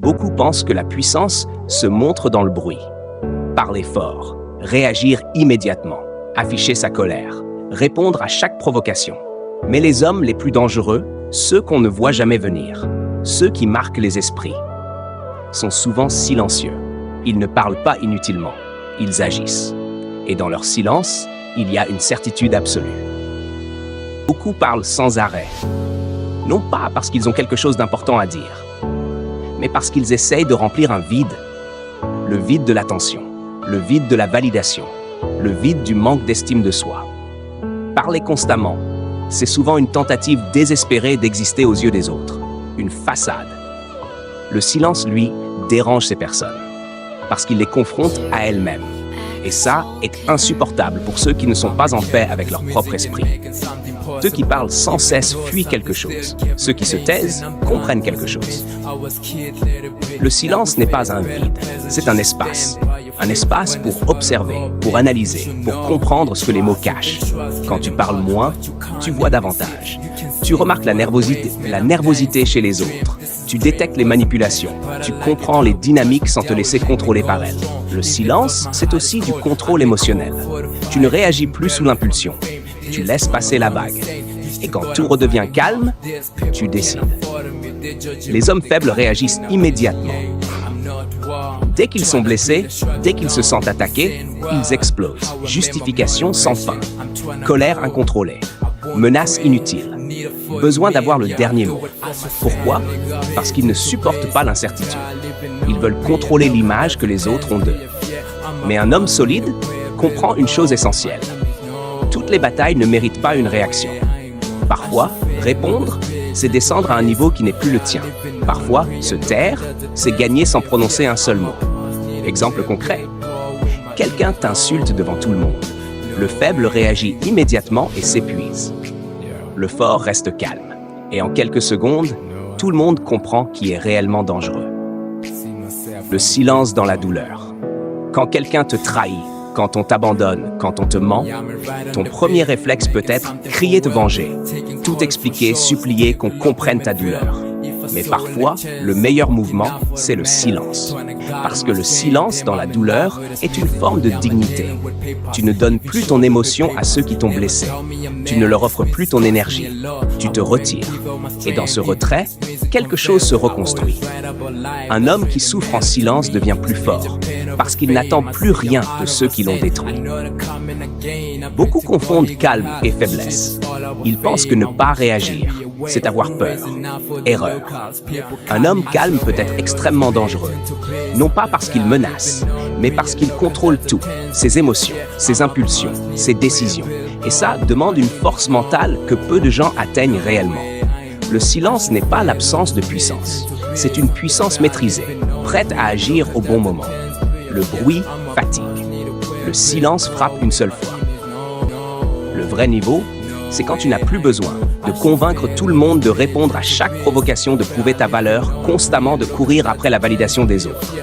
Beaucoup pensent que la puissance se montre dans le bruit. Parler fort, réagir immédiatement, afficher sa colère, répondre à chaque provocation. Mais les hommes les plus dangereux, ceux qu'on ne voit jamais venir, ceux qui marquent les esprits, sont souvent silencieux. Ils ne parlent pas inutilement, ils agissent. Et dans leur silence, il y a une certitude absolue. Beaucoup parlent sans arrêt, non pas parce qu'ils ont quelque chose d'important à dire, mais parce qu'ils essayent de remplir un vide. Le vide de l'attention, le vide de la validation, le vide du manque d'estime de soi. Parler constamment, c'est souvent une tentative désespérée d'exister aux yeux des autres, une façade. Le silence, lui, dérange ces personnes, parce qu'il les confronte à elles-mêmes. Et ça est insupportable pour ceux qui ne sont pas en paix avec leur propre esprit. Ceux qui parlent sans cesse fuient quelque chose. Ceux qui se taisent comprennent quelque chose. Le silence n'est pas un vide, c'est un espace. Un espace pour observer, pour analyser, pour comprendre ce que les mots cachent. Quand tu parles moins, tu vois davantage. Tu remarques la nervosité chez les autres. Tu détectes les manipulations. Tu comprends les dynamiques sans te laisser contrôler par elles. Le silence, c'est aussi du contrôle émotionnel. Tu ne réagis plus sous l'impulsion. Tu laisses passer la vague. Et quand tout redevient calme, tu décides. Les hommes faibles réagissent immédiatement. Dès qu'ils sont blessés, dès qu'ils se sentent attaqués, ils explosent. Justification sans fin. Colère incontrôlée. Menace inutile. Besoin d'avoir le dernier mot. Pourquoi? Parce qu'ils ne supportent pas l'incertitude. Ils veulent contrôler l'image que les autres ont d'eux. Mais un homme solide comprend une chose essentielle. Toutes les batailles ne méritent pas une réaction. Parfois, répondre, c'est descendre à un niveau qui n'est plus le tien. Parfois, se taire, c'est gagner sans prononcer un seul mot. Exemple concret. Quelqu'un t'insulte devant tout le monde. Le faible réagit immédiatement et s'épuise. Le fort reste calme. Et en quelques secondes, tout le monde comprend qui est réellement dangereux. Le silence dans la douleur. Quand quelqu'un te trahit, quand on t'abandonne, quand on te ment, ton premier réflexe peut être crier te venger, tout expliquer, supplier qu'on comprenne ta douleur. Mais parfois, le meilleur mouvement, c'est le silence. Parce que le silence dans la douleur est une forme de dignité. Tu ne donnes plus ton émotion à ceux qui t'ont blessé. Tu ne leur offres plus ton énergie. Tu te retires. Et dans ce retrait, quelque chose se reconstruit. Un homme qui souffre en silence devient plus fort, parce qu'il n'attend plus rien de ceux qui l'ont détruit. Beaucoup confondent calme et faiblesse. Ils pensent que ne pas réagir, c'est avoir peur. Erreur. Un homme calme peut être extrêmement dangereux, non pas parce qu'il menace, mais parce qu'il contrôle tout, ses émotions, ses impulsions, ses décisions. Et ça demande une force mentale que peu de gens atteignent réellement. Le silence n'est pas l'absence de puissance, c'est une puissance maîtrisée, prête à agir au bon moment. Le bruit fatigue. Le silence frappe une seule fois. Le vrai niveau, c'est quand tu n'as plus besoin de convaincre tout le monde de répondre à chaque provocation, de prouver ta valeur, constamment de courir après la validation des autres.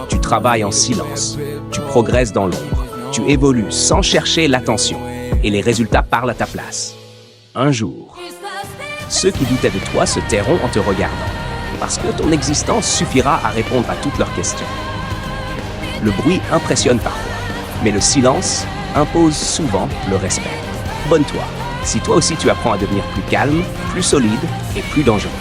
Tu travailles en silence, tu progresses dans l'ombre, tu évolues sans chercher l'attention et les résultats parlent à ta place. Un jour, ceux qui doutaient de toi se tairont en te regardant, parce que ton existence suffira à répondre à toutes leurs questions. Le bruit impressionne parfois, mais le silence impose souvent le respect. Abonne-toi, si toi aussi tu apprends à devenir plus calme, plus solide et plus dangereux.